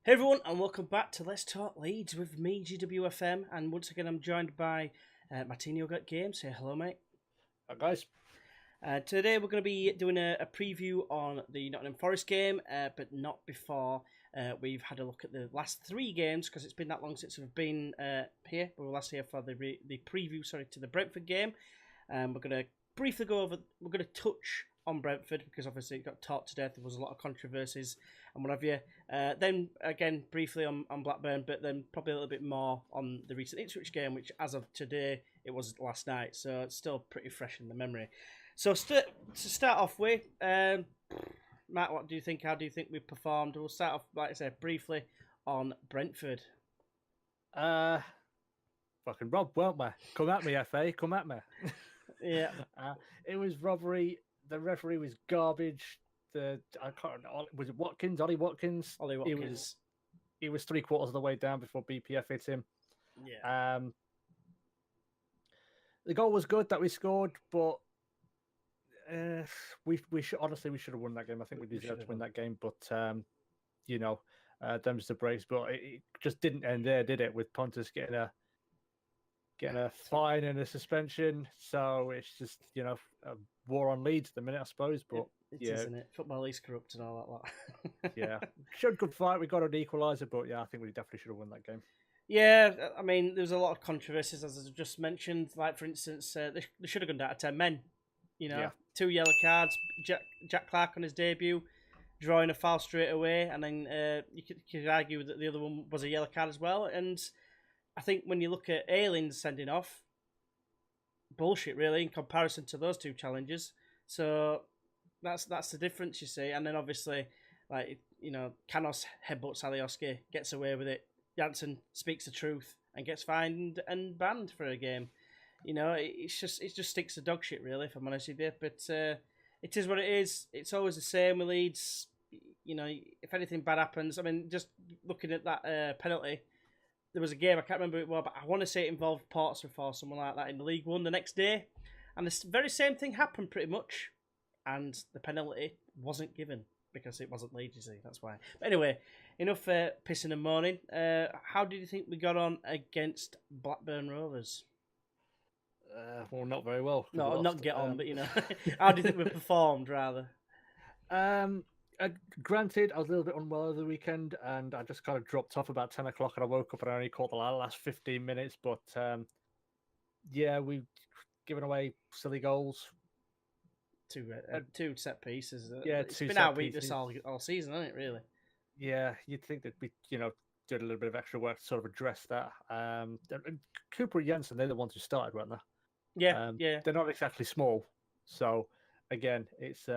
Hey everyone, and welcome back to Let's Talk Leeds with me, GWFM, and once again I'm joined by Mattinho Got Game. Say hello, mate. Hi guys. Today we're going to be doing a preview on the Nottingham Forest game, but not before we've had a look at the last three games, because it's been that long since we've been here. We were last here for the preview, to the Brentford game. We're going to briefly go over, we're going to touch on Brentford, because obviously it got talked to death. There was a lot of controversies and what have you. Then again, briefly on Blackburn, but then probably a little bit more on the recent Ipswich game, which as of today, it was last night. So it's still pretty fresh in the memory. So to start off with, Matt, what do you think? How do you think we performed? We'll start off, like I said, briefly on Brentford. Fucking robbed, weren't we? Come at me, FA. Come at me. Yeah. It was robbery. The referee was garbage. I can't. Was it Watkins? Ollie Watkins. Ollie Watkins. He was 3/4 of the way down before BPF hit him. Yeah. The goal was good that we scored, but we should honestly we should have won that game. I think we deserved to win that game, but them's the breaks. But it just didn't end there, did it? With Pontus getting a fine and a suspension, so it's just a war on Leeds at the minute, I suppose. But isn't it? Football is corrupt and all that lot. Yeah, showed good fight. We got an equaliser, but yeah, I think we definitely should have won that game. Yeah, I mean, there's a lot of controversies, as I just mentioned. Like, for instance, they should have gone down to 10 men. 2 yellow cards. Jack Clark on his debut, drawing a foul straight away, and then you could argue that the other one was a yellow card as well. And I think when you look at Aylin's sending off, bullshit, really, in comparison to those two challenges. So that's the difference, you see. And then obviously, Canos headbutts Alioski, gets away with it. Janssen speaks the truth and gets fined and banned for a game. It just stinks of dog shit, really, if I'm honest with you. But it is what it is. It's always the same with Leeds. If anything bad happens, I mean, just looking at that penalty, there was a game, I can't remember it well, but I want to say it involved Portsmouth or someone like that in the League One the next day. And the very same thing happened pretty much. And the penalty wasn't given because it wasn't Leeds, you see. That's why. But anyway, enough pissing and moaning. How did you think we got on against Blackburn Rovers? Well, not very well. No, not get on, but how do you think we performed, rather? Granted, I was a little bit unwell over the weekend, and I just kind of dropped off about 10 o'clock, and I woke up and I only caught the last 15 minutes. But we've given away silly goals. Two set pieces. It's been our weakness all season, hasn't it? Really. Yeah, you'd think that we, did a little bit of extra work to sort of address that. Cooper and Jensen, they're the ones who started, weren't they? Yeah, They're not exactly small, so again, it's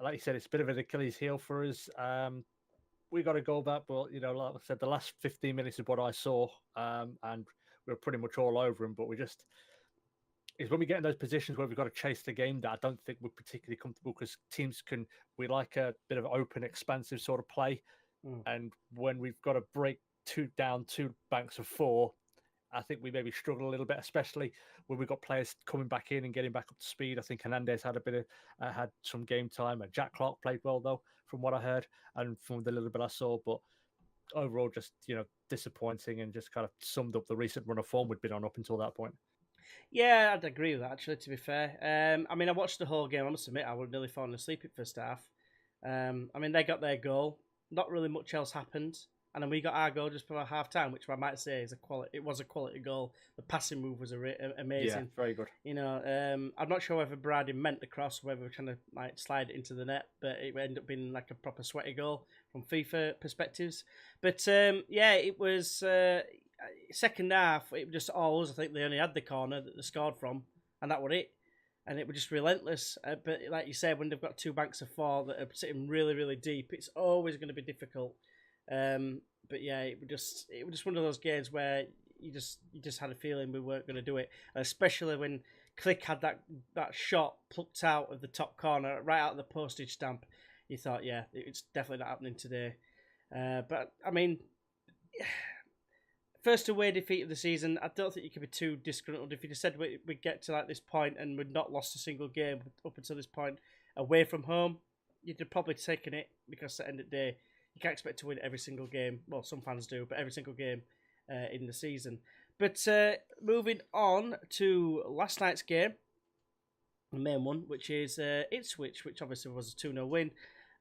like you said, it's a bit of an Achilles heel for us. We got a goal back, but like I said, the last 15 minutes is what I saw, and we were pretty much all over them. But it's when we get in those positions where we've got to chase the game that I don't think we're particularly comfortable, because we like a bit of open, expansive sort of play. And when we've got to break two banks of four, I think we maybe struggle a little bit, especially when we've got players coming back in and getting back up to speed. I think Hernandez had had some game time, and Jack Clark played well, though, from what I heard and from the little bit I saw. But overall, just disappointing, and just kind of summed up the recent run of form we'd been on up until that point. Yeah, I'd agree with that, actually, to be fair. I mean, I watched the whole game. I must admit, I would nearly fallen asleep at first half. I mean, they got their goal. Not really much else happened. And then we got our goal just before half-time, which I might say it was a quality goal. The passing move was amazing. Yeah, very good. I'm not sure whether Brady meant the cross, or whether we were trying to slide it into the net, but it ended up being like a proper sweaty goal from FIFA perspectives. But it was second half. It was just all us. I think they only had the corner that they scored from, and that was it. And it was just relentless. But like you said, when they've got two banks of four that are sitting really, really deep, it's always going to be difficult. But yeah, it was just one of those games where you just had a feeling we weren't going to do it, especially when Click had that shot plucked out of the top corner, right out of the postage stamp. You thought, yeah, it's definitely not happening today. But I mean, first away defeat of the season. I don't think you could be too disgruntled if you just said we'd get to this point and we'd not lost a single game up until this point away from home. You'd have probably taken it, because at the end of the day, you can't expect to win every single game. Well, some fans do, but every single game in the season. But moving on to last night's game, the main one, which is Ipswich, which obviously was a 2-0 win.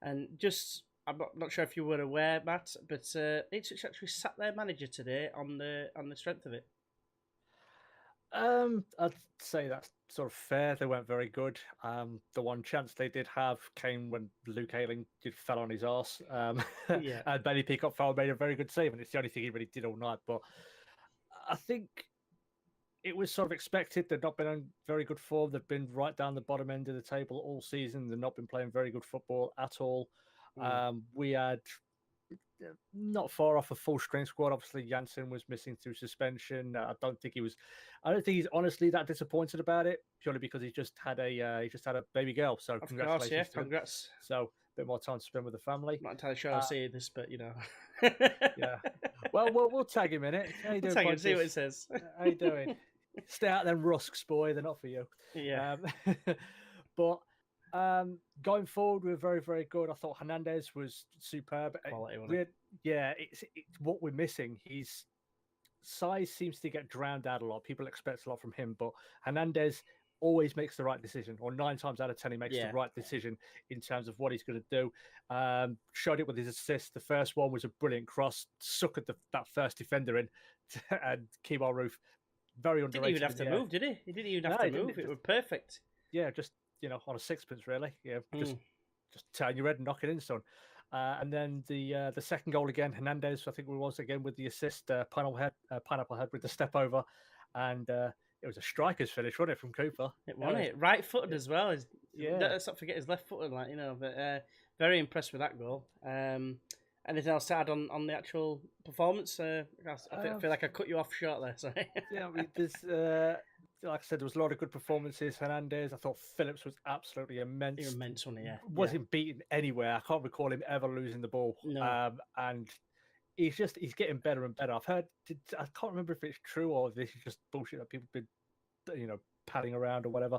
And just, I'm not sure if you were aware, Matt, but Ipswich actually sacked their manager today on the strength of it. I'd say that's sort of fair. They weren't very good. The one chance they did have came when Luke Ayling fell on his arse. Yeah. And Benny Peacock fell made a very good save, and it's the only thing he really did all night. But I think it was sort of expected. They've not been on very good form. They've been right down the bottom end of the table all season. They've not been playing very good football at all. We had not far off a full strength squad. Obviously, Janssen was missing through suspension. I don't think he's honestly that disappointed about it, purely because he just had a baby girl. So of congratulations! Course, yeah, congrats. So a bit more time to spend with the family. I'm not entirely sure I'll see this, but Yeah. Well, we'll tag him in it. How you doing? Tag him, see what it says. How you doing? Stay out them rusks, boy. They're not for you. Yeah. But going forward, we're very, very good. I thought Hernandez was superb. Quality, it's what we're missing. His size seems to get drowned out a lot. People expect a lot from him, but Hernandez always makes the right decision, or 9 times out of 10 he makes the right decision in terms of what he's going to do. Showed it with his assist. The first one was a brilliant cross, suckered that first defender in, and Kemal Roof, very underrated. Didn't even have to move, did he? He didn't even have to move. It was perfect. Yeah, just on a sixpence, really. Yeah, just turn your head and knock it in, son. And then the second goal again, Hernandez, I think it was again with the assist, pineapple head with the step over, and it was a striker's finish, wasn't it, from Cooper? It won it, right-footed as well. Let's not forget his left-footed, but very impressed with that goal. Anything else to add on the actual performance? I feel like I cut you off short there. Sorry. Yeah, I mean, there's like I said, there was a lot of good performances. Hernandez, I thought Phillips was absolutely immense. He was immense, wasn't he? Yeah. Wasn't beaten anywhere. I can't recall him ever losing the ball. No. And he's getting better and better. I've heard, I can't remember if it's true or if this is just bullshit that people have been, padding around or whatever.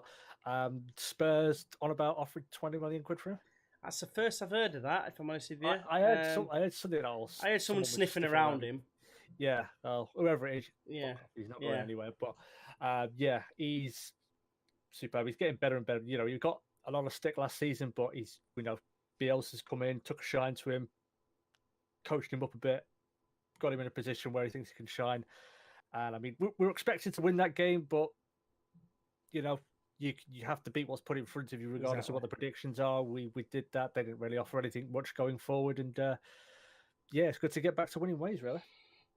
Spurs on about offering 20 million quid for him. That's the first I've heard of that, if I'm honest with you. I heard something else. I heard someone sniffing around him. Yeah, whoever it is. Yeah. He's not going anywhere. But he's superb. He's getting better and better. He got a lot of stick last season, but Bielsa's come in, took a shine to him, coached him up a bit, got him in a position where he thinks he can shine. And I mean, we're expected to win that game, but you have to beat what's put in front of you, regardless of what the predictions are. We did that. They didn't really offer anything much going forward, and it's good to get back to winning ways, really.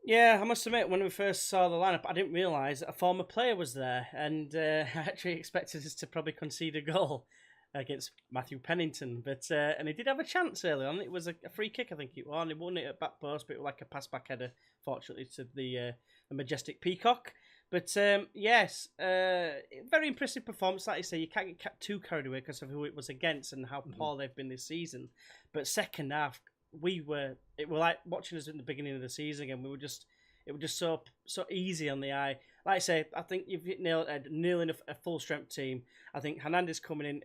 Yeah, I must admit, when we first saw the lineup, I didn't realise a former player was there, and I actually expected us to probably concede a goal against Matthew Pennington, but and he did have a chance early on. It was a free kick, I think it was. He won it at back post, but it was like a pass back header, fortunately, to the majestic Peacock. But yes, very impressive performance. Like you say, you can't get too carried away because of who it was against and how poor they've been this season. But second half, it were like watching us in the beginning of the season again. It was just so easy on the eye. Like I say, I think you've nailed a full strength team. I think Hernandez coming in,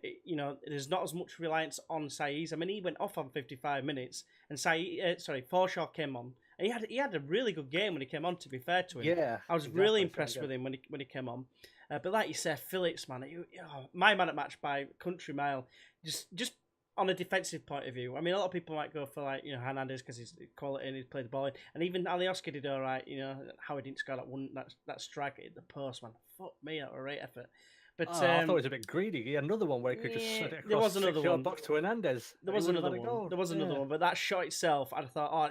there's not as much reliance on Saiz. I mean, he went off on 55 minutes, and Forshaw came on. And he had a really good game when he came on, to be fair to him. Yeah, I was really impressed with him when he came on. But like you said, Phillips, man, my man at match by country mile. Just on a defensive point of view, I mean, a lot of people might go for Hernandez because he's quality and he's played the ball in. And even Alioski did all right. How he didn't score that strike at the post, man. Fuck me, that was a great effort. But I thought it was a bit greedy. He had another one where he could just slid it across the 6-yard box to Hernandez. There was another one, but that shot itself, I thought,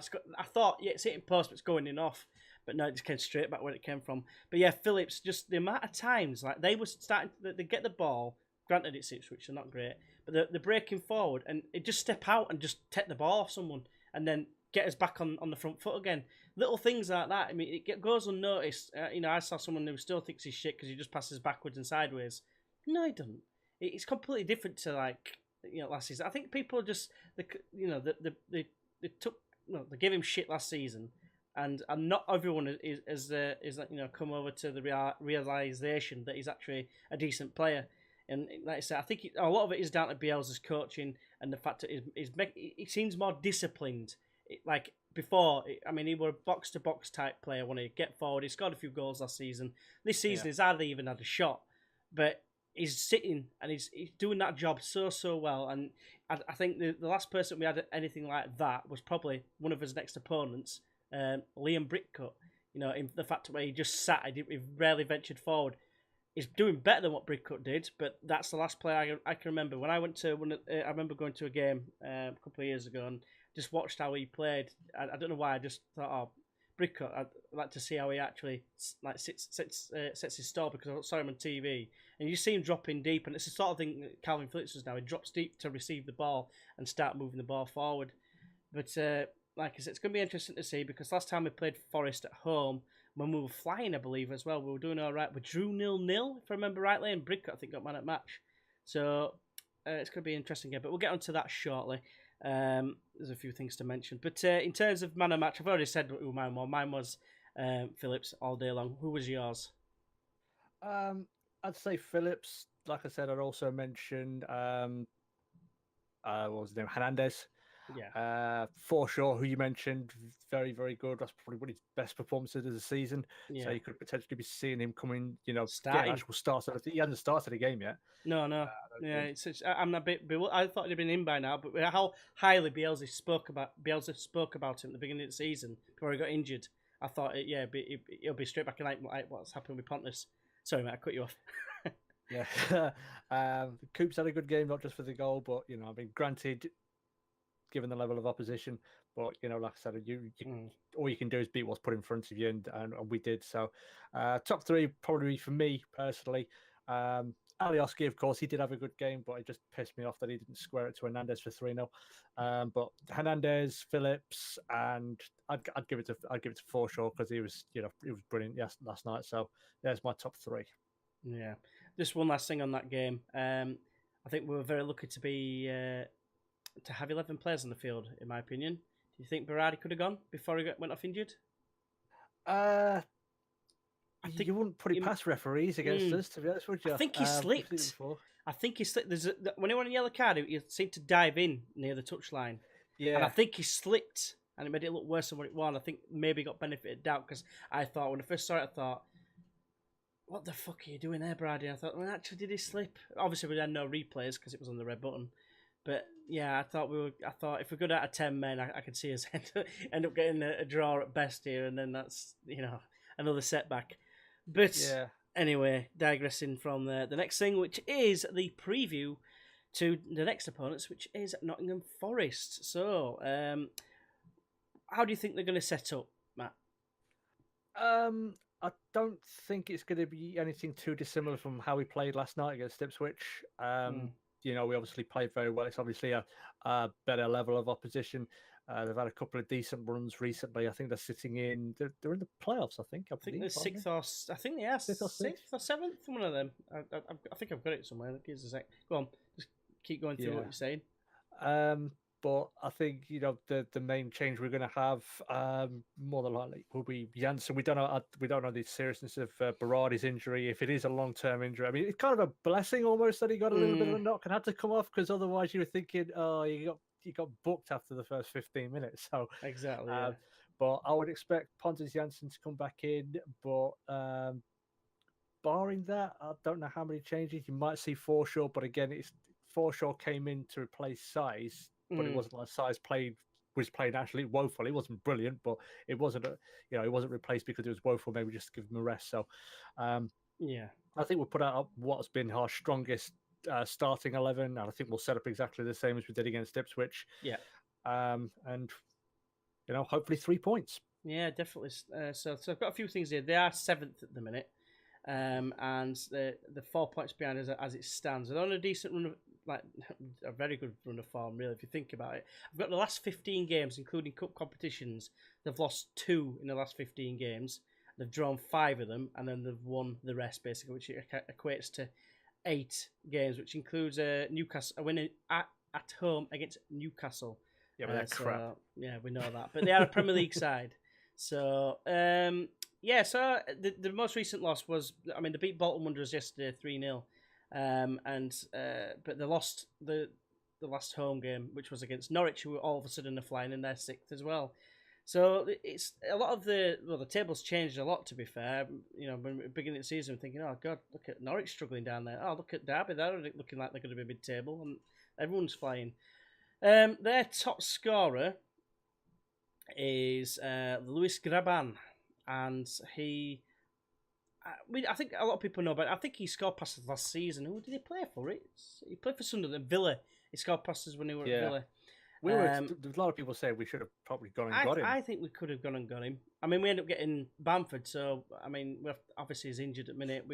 it's hitting post, but it's going in off. But no, it just came straight back where it came from. But yeah, Phillips, just the amount of times they were starting, they get the ball. Granted, it's Ipswich, they're not great, but they're breaking forward and it just step out and just take the ball off someone and then get us back on the front foot again. Little things like that. I mean, it goes unnoticed. I saw someone who still thinks he's shit because he just passes backwards and sideways. No, he doesn't. It's completely different to last season. I think people just they gave him shit last season, and not everyone is come over to the realization that he's actually a decent player. And like I said, I think a lot of it is down to Bielsa's coaching and the fact that he seems more disciplined like before, I mean, he was a box-to-box type player. When he get forward, he scored a few goals last season. This season, he's hardly even had a shot, but he's sitting and he's doing that job so well. And I think the last person we had anything like that was probably one of his next opponents, Liam Brickcut. You know, in the fact where he just sat, he rarely ventured forward. He's doing better than what Brickcut did, but that's the last player I can remember. When I went to, I remember going to a game a couple of years ago and just watched how he played. I don't know why. I just thought, oh, Brickcut. I'd like to see how he actually like sets his stall, because I saw him on TV and you see him dropping deep, and it's the sort of thing that Calvin Phillips does now. He drops deep to receive the ball and start moving the ball forward. But like I said, it's going to be interesting to see, because last time we played Forest at home, when we were flying, I believe, as well, we were doing all right. We drew 0-0, if I remember rightly, and Brickcut, I think, got man at match. So it's going to be an interesting game, but we'll get onto that shortly. There's a few things to mention. But in terms of man of match, I've already said who mine was. Mine was Phillips all day long. Who was yours? I'd say Phillips. Like I said, I'd also mentioned what was his name? Hernandez. Yeah. Forshaw, who you mentioned, very, very good. That's probably one of his best performances of the season. Yeah. So you could potentially be seeing him coming, starting. Actual starts. He hasn't started a game yet. No. Yeah, I'm a bit bewildered. I thought he'd been in by now, but how highly Bielsa spoke about him at the beginning of the season before he got injured, I thought, he'll be straight back in like what's happened with Pontus. Sorry, mate, I cut you off. Yeah. Coops had a good game, not just for the goal, but granted, given the level of opposition, but like I said, all you can do is beat what's put in front of you, and we did. So top three probably for me personally. Alioski, of course, he did have a good game, but it just pissed me off that he didn't square it to Hernandez for 3-0. But Hernandez, Phillips, and I'd give it to Forshaw, because he was brilliant last night. So there's my top three. Yeah, just one last thing on that game. I think we were very lucky to have 11 players on the field, in my opinion. Do you think Berardi could have gone before he went off injured? I think you wouldn't put it past referees against us, to be honest with you. I think he slipped. When he won a yellow card, he seemed to dive in near the touchline. Yeah. And I think he slipped, and it made it look worse than what it was. I think maybe he got benefited out, because I thought, when I first saw it, I thought, what the fuck are you doing there, Brady? I thought, well, actually, did he slip? Obviously, we had no replays because it was on the red button. But yeah, I thought if we go out of 10 men, I could see us end up getting a draw at best here, and then that's another setback. But anyway, digressing from the next thing, which is the preview to the next opponents, which is Nottingham Forest. So, how do you think they're going to set up, Matt? I don't think it's going to be anything too dissimilar from how we played last night against Ipswich. We obviously played very well. It's obviously a better level of opposition. They've had a couple of decent runs recently. I think they're sitting in. They're in the playoffs. I think they're sixth or sixth or seventh. One of them. I think I've got it somewhere. Give us a sec. Go on. Just keep going through what you're saying. But I think the main change we're going to have more than likely will be Janssen. We don't know the seriousness of Berardi's injury. If it is a long-term injury, I mean, it's kind of a blessing almost that he got a little bit of a knock and had to come off, because otherwise you were thinking, oh, you got booked after the first 15 minutes. So exactly. But I would expect Pontus Janssen to come back in. But barring that, I don't know how many changes. You might see Forshaw, but again, Forshaw came in to replace Size. But it wasn't like Size was playing actually woeful. It wasn't brilliant, but it wasn't it wasn't replaced because it was woeful. Maybe just to give him a rest. So I think we'll put out what's been our strongest starting 11, and I think we'll set up exactly the same as we did against Ipswich. Yeah. And hopefully 3 points. Yeah, definitely. So I've got a few things here. They are 7th at the minute, and the 4 points behind us as it stands. They're on a decent run of, a very good run of form, really, if you think about it. I've got the last 15 games, including cup competitions. They've lost 2 in the last 15 games. They've drawn 5 of them, and then they've won the rest, basically, which equates to 8 games, which includes a win at home against Newcastle. Yeah, but that's crap. Yeah, we know that. But they are a Premier League side. So, so the most recent loss was, they beat Bolton Wanderers yesterday 3-0. But they lost the the last home game, which was against Norwich, who all of a sudden are flying and they're 6th as well. So it's a lot of the table's changed a lot, to be fair. You know, when beginning of the season, thinking, oh God, look at Norwich struggling down there. Oh, look at Derby, they're looking like they're going to be mid-table, and everyone's flying. Their top scorer is Luis Graban, and I think a lot of people know, but I think he scored passes last season. Who did he play for? He played for Sunderland, Villa. He scored passes when he were at Villa. There's a lot of people say we should have probably gone and got him. I think we could have gone and got him. I mean, we ended up getting Bamford, so I mean, obviously he's injured at the minute.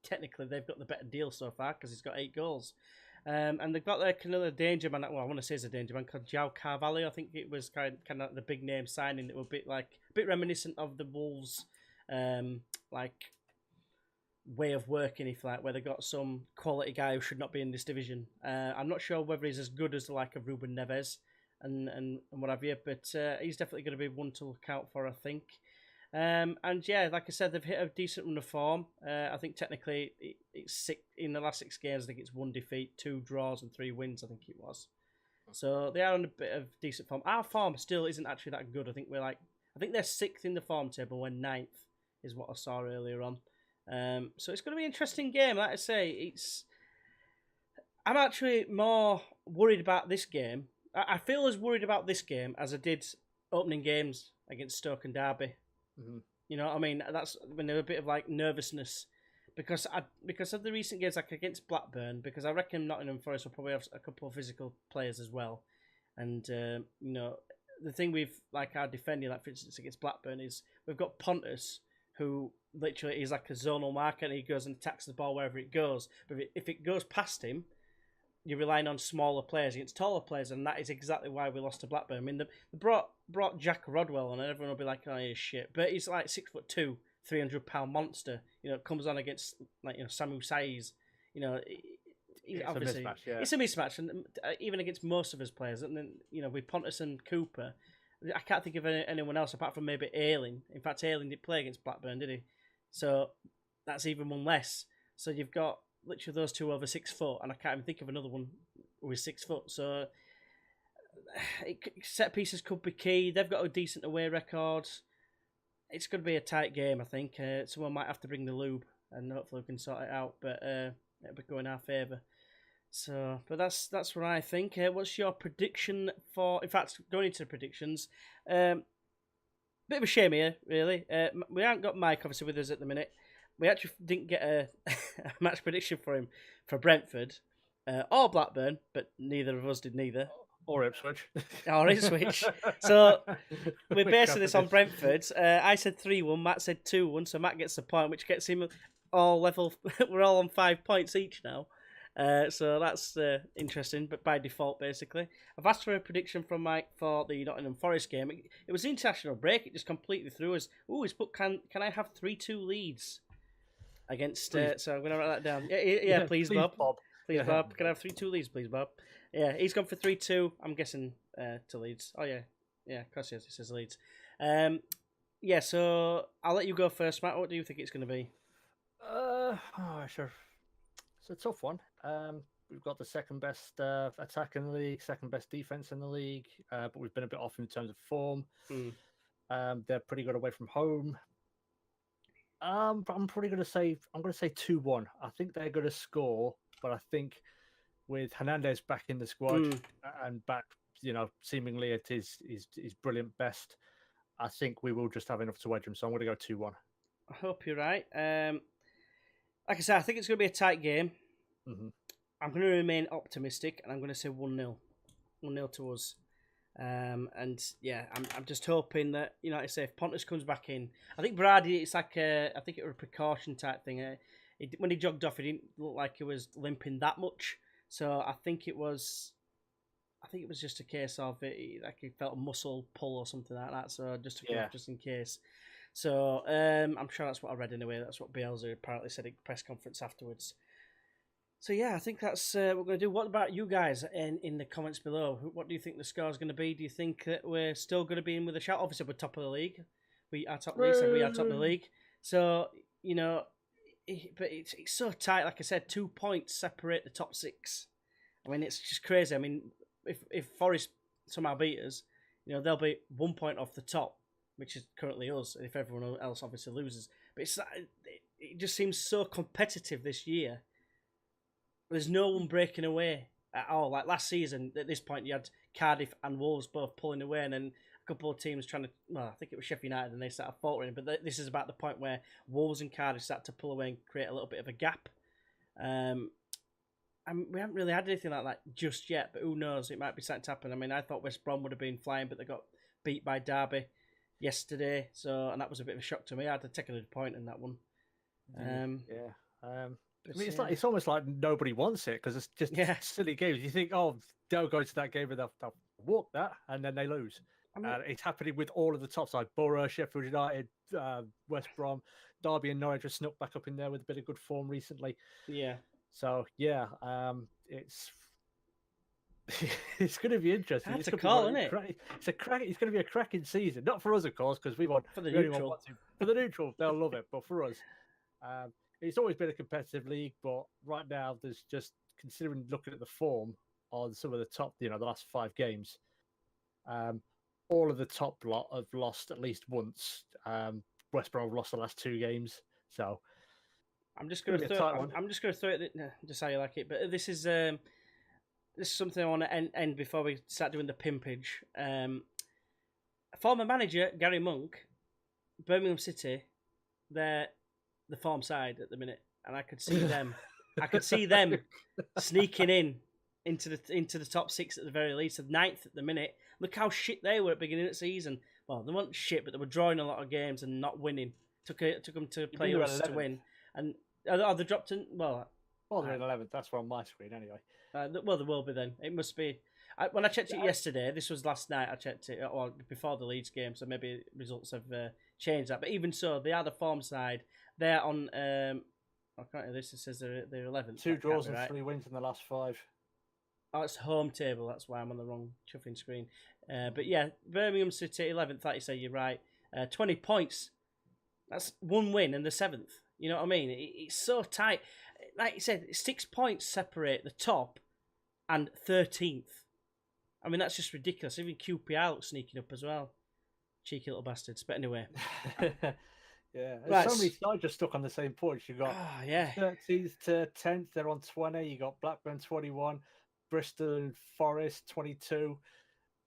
Technically, they've got the better deal so far because he's got 8 goals. And they've got their another danger man. Well, I want to say it's a danger man called João Carvalho. I think it was kind of the big name signing that were a bit reminiscent of the Wolves, way of working, if like, where they got some quality guy who should not be in this division. I'm not sure whether he's as good as the like of Ruben Neves and what have you, but he's definitely going to be one to look out for, I think. And yeah, like I said, they've hit a decent run of form. I think technically it's 6 in the last 6 games. I think it's 1 defeat, 2 draws, and 3 wins. I think it was. So they are on a bit of decent form. Our form still isn't actually that good. I think they're 6th in the form table. We're 9th, is what I saw earlier on. So it's going to be an interesting game. Like I say, I'm actually more worried about this game. I feel as worried about this game as I did opening games against Stoke and Derby. Mm-hmm. You know what I mean? That's when there was a bit of like nervousness because of the recent games, like against Blackburn, because I reckon Nottingham Forest will probably have a couple of physical players as well. And you know, the thing with like our defending, like for instance against Blackburn, is we've got Pontus, who literally is like a zonal marker, and he goes and attacks the ball wherever it goes. But if it goes past him, you're relying on smaller players against taller players, and that is exactly why we lost to Blackburn. I mean, they brought Jack Rodwell on, and everyone will be like, "Oh, he's shit," but he's like 6'2", 300-pound monster. You know, comes on against like Samu Saiz. You know, obviously it's a mismatch, and even against most of his players. And then with Pontus and Cooper, I can't think of anyone else apart from maybe Ayling. In fact, Ayling didn't play against Blackburn, did he? So that's even one less. So you've got literally those 2 over 6 foot, and I can't even think of another one who is 6 foot. So set pieces could be key. They've got a decent away record. It's going to be a tight game, I think. Someone might have to bring the lube, and hopefully we can sort it out. But it'll be going our favour. So, but that's what I think. What's your prediction for? In fact, going into the predictions, bit of a shame here, really. We haven't got Mike obviously with us at the minute. We actually didn't get a match prediction for him for Brentford or Blackburn, but neither of us did neither. Or Ipswich. Or Ipswich. So we're basing this on Brentford. I said 3-1, Matt said 2-1, so Matt gets the point, which gets him all level. We're all on 5 points each now. So that's interesting, but by default, basically. I've asked for a prediction from Mike for the Nottingham Forest game. It was an international break. It just completely threw us. Ooh, he's put, can I have 3-2 leads against... so I'm going to write that down. Yeah, please, Bob. Please, Bob. Can I have 3-2 leads, please, Bob? Yeah, he's gone for 3-2. I'm guessing to Leeds. Oh, yeah. Yeah, of course he is. He says Leeds. Yeah, so I'll let you go first, Matt. What do you think it's going to be? Sure. It's a tough one. We've got the second best attack in the league, second best defense in the league, but we've been a bit off in terms of form. They're pretty good away from home. But I'm probably going to say 2-1. I think they're going to score, but I think with Hernandez back in the squad and back, seemingly at his brilliant best, I think we will just have enough to wedge him. So I'm going to go 2-1. I hope you're right. Like I said, I think it's going to be a tight game. Mm-hmm. I'm going to remain optimistic, and I'm going to say 1-0. 1-0 to us. And yeah, I'm just hoping that, like I say, if Pontus comes back in, I think Brady, it's like I think it was a precaution type thing. When he jogged off, it didn't look like he was limping that much. So I think it was just a case of it, like he felt a muscle pull or something like that. So just in case. So I'm sure that's what I read anyway. That's what Bielsa apparently said at the press conference afterwards. So yeah, I think that's what we're going to do. What about you guys in the comments below? What do you think the score is going to be? Do you think that we're still going to be in with a shout? Obviously, we're top of the league. We are top of the league. So, but it's so tight. Like I said, 2 points separate the top 6. I mean, it's just crazy. I mean, if Forest somehow beat us, they'll be 1 point off the top, which is currently us, if everyone else obviously loses. But it just seems so competitive this year. There's no one breaking away at all. Like last season, at this point, you had Cardiff and Wolves both pulling away, and then a couple of teams trying to. Well, I think it was Sheffield United, and they started faltering. But this is about the point where Wolves and Cardiff start to pull away and create a little bit of a gap. And we haven't really had anything like that just yet, but who knows? It might be starting to happen. I mean, I thought West Brom would have been flying, but they got beat by Derby yesterday, and that was a bit of a shock to me. I had to take a point in that one. I mean, it's almost like nobody wants it because it's just silly games. You think, oh, they'll go to that game and they'll walk that, and then they lose. I mean, it's happening with all of the top sides: Borough, Sheffield United, West Brom, Derby, and Norwich have snuck back up in there with a bit of good form recently. Yeah. So it's it's going to be interesting. That's a call, isn't it? It's going to be a cracking season. Not for us, of course, because we want for the neutral. For the neutral, they'll love it. But for us, it's always been a competitive league. But right now, there's just looking at the form on some of the top, the last 5 games. All of the top lot have lost at least once. West Brom have lost the last 2 games. So I'm just going to throw it. Just how you like it. But this is something I want to end before we start doing the pimpage. Former manager Gary Monk, Birmingham City, they're the form side at the minute, and I could see them. I could see them sneaking into the top 6 at the very least. 9th at the minute. Look how shit they were at the beginning of the season. Well, they weren't shit, but they were drawing a lot of games and not winning. Took them to play us to win. And they dropped in. Well, they're in 11th. That's on my screen anyway. Well, they will be then. It must be. When I checked it yesterday, this was last night. I checked it before the Leeds game, so maybe results have changed that. But even so, they are the form side. They're on. I can't hear this. It says they're 11th. 2 draws and 3 wins in the last 5. Oh, it's home table. That's why I'm on the wrong chuffing screen. But yeah, Birmingham City 11th. Like you say, you're right. 20 points. That's 1 win and the 7th. You know what I mean? It's so tight. Like you said, 6 points separate the top and 13th. I mean, that's just ridiculous. Even QPR looks sneaking up as well. Cheeky little bastards. But anyway. Yeah. Right. So many sides just stuck on the same points. You got 13th to 10th. They're on 20. You got Blackburn 21. Bristol and Forest 22.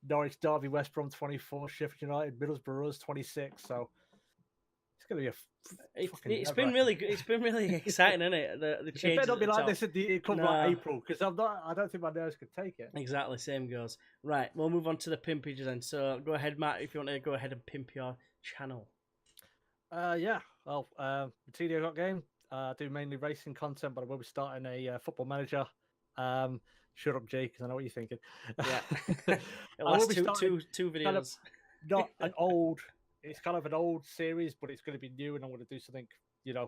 Norwich, Derby, West Brom 24. Sheffield United, Middlesbrough 26. So it's going to be it's been really good. It's been really exciting, isn't it? The change. It better not be like this at like April, because I don't think my nerves could take it. Exactly, same goes. Right, we'll move on to the pimpages then. So go ahead, Matt, if you want to go ahead and pimp your channel. Well, Mattinho Got Game. I do mainly racing content, but I will be starting a Football Manager. Shut up, Jay, because I know what you're thinking. Yeah, it will be two videos. Kind of not an old. It's kind of an old series, but it's going to be new, and I'm going to do something.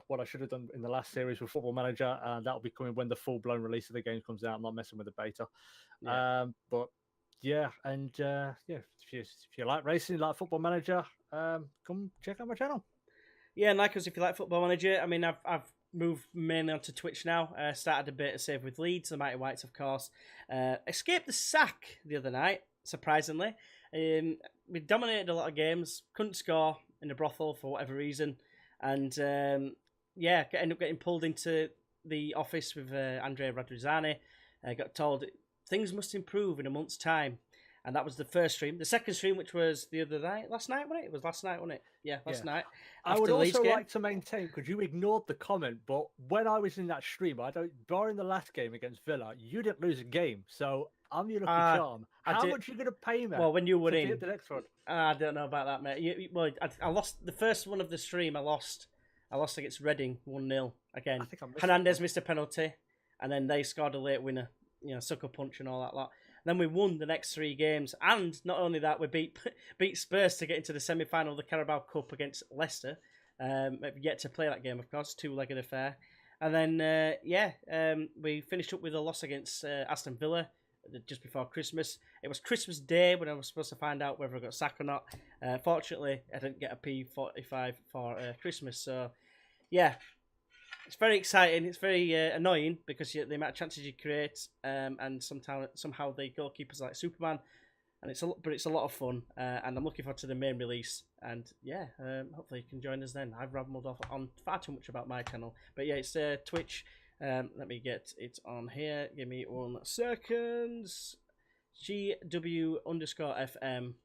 What I should have done in the last series with Football Manager, and that'll be coming when the full-blown release of the game comes out. I'm not messing with the beta. Yeah. If you like racing, like Football Manager, come check out my channel. Yeah, and like us, if you like Football Manager, I mean, I've moved mainly onto Twitch now. Started a bit of save with Leeds, the Mighty Whites, of course. Escaped the sack the other night, surprisingly. We dominated a lot of games, couldn't score in the brothel for whatever reason, and ended up getting pulled into the office with Andrea Radrizzani. Got told things must improve in a month's time. And that was the first stream. The second stream, which was the other night, last night, wasn't it? It was last night, wasn't it? Yeah, last night. I would also like to maintain, because you ignored the comment, but when I was in that stream, barring the last game against Villa, you didn't lose a game. So I'm your lucky charm. How much are you going to pay me? Well, when you were in. The next one? I don't know about that, mate. I lost the first one of the stream. I lost against Reading 1-0 again. I think Hernandez missed a penalty, and then they scored a late winner. Sucker punch and all that lot. Then we won the next 3 games, and not only that, we beat Spurs to get into the semi-final of the Carabao Cup against Leicester. We've yet to play that game, of course, 2-legged affair. And then, we finished up with a loss against Aston Villa just before Christmas. It was Christmas Day when I was supposed to find out whether I got sacked or not. Fortunately, I didn't get a P45 for Christmas. So, yeah, It's very exciting. It's very annoying because the amount of chances you create, and somehow the goalkeeper's like Superman, and it's a lot of fun. And I'm looking forward to the main release. And yeah, hopefully you can join us then. I've rambled off on far too much about my channel, but yeah, it's Twitch. Let me get it on here. Give me 1 second. GW_FM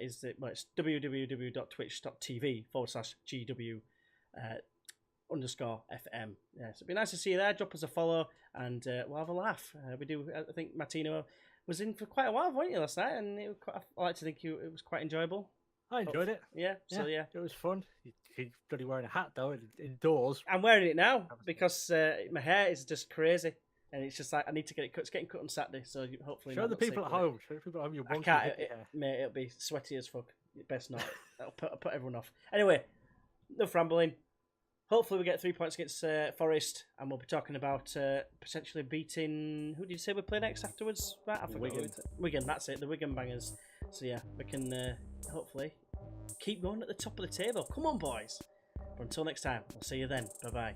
is it's www.twitch.tv/GW _FM. Yeah, so it'd be nice to see you there. Drop us a follow and we'll have a laugh. We do. I think Mattinho was in for quite a while, weren't you, last night? And I like to think it was quite enjoyable. I enjoyed it. Yeah. So yeah, it was fun. He's bloody wearing a hat though indoors. I'm wearing it now because my hair is just crazy, and it's just like I need to get it cut. It's getting cut on Saturday, so hopefully. Show the people at home. Show the people at home your wonky hair. Mate, it'll be sweaty as fuck. Best not. I'll put everyone off. Anyway, enough rambling. Hopefully we get 3 points against Forest, and we'll be talking about potentially beating. Who did you say we play next afterwards? Right, I forgot. Wigan. That's it. The Wigan Bangers. So yeah, we can hopefully keep going at the top of the table. Come on, boys. But until next time, we'll see you then. Bye bye.